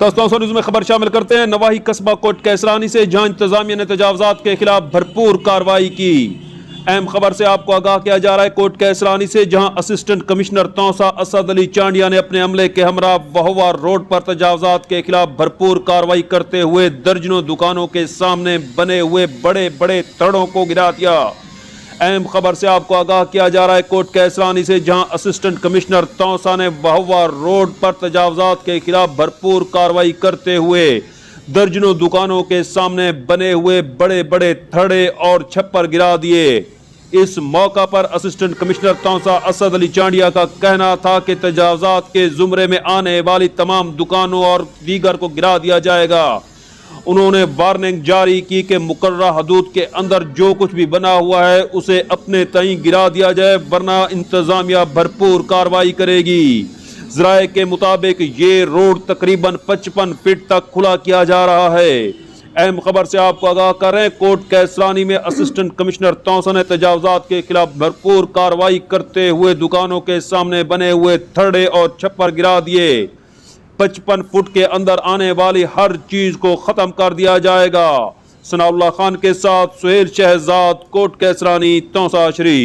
Taunsa news में खबर शामिल करते हैं। नवाही कस्बा कोट कैसरानी से जहां इंतजामिया ने तजावजात के खिलाफ भरपूर कार्रवाई की। अहम खबर से आपको आगाह किया जा रहा है कोट कैसरानी से, जहां असिस्टेंट कमिश्नर तौसा असद अली चांडिया ने अपने अमले के हमरा वहवा रोड पर तजावजात के खिलाफ भरपूर कार्रवाई करते हुए दर्जनों दुकानों के सामने बने हुए बड़े बड़े तड़ों को गिरा दिया। अहम खबर से आपको आगाह किया जा रहा है कोट कैसरानी से, जहां असिस्टेंट कमिश्नर तौसा ने वहवा रोड पर तजावजात के खिलाफ भरपूर कार्रवाई करते हुए दर्जनों दुकानों के सामने बने हुए बड़े बड़े थड़े और छप्पर गिरा दिए। इस मौका पर असिस्टेंट कमिश्नर तौसा असद अली चांडिया का कहना था कि तजावजात के जुमरे में आने वाली तमाम दुकानों और दीगर को गिरा दिया जाएगा। उन्होंने वार्निंग जारी की कि मुकर्ररा हदूद के अंदर जो कुछ भी बना हुआ है उसे अपने तईं गिरा दिया जाए, वरना इंतजामिया भरपूर कार्रवाई करेगी। ज़राए के मुताबिक ये रोड तकरीबन 55 फीट तक खुला किया जा रहा है। अहम खबर से आपको आगाह कर रहे हैं, कोट कैसरानी में असिस्टेंट कमिश्नर तौसा ने तजावजात के खिलाफ भरपूर कार्रवाई करते हुए दुकानों के सामने बने हुए थड़े और छप्पर गिरा दिए। 55 फुट के अंदर आने वाली हर चीज को खत्म कर दिया जाएगा। सनाउल्लाह खान के साथ सुहेल शहजाद, कोट कैसरानी, तौसा शरीफ।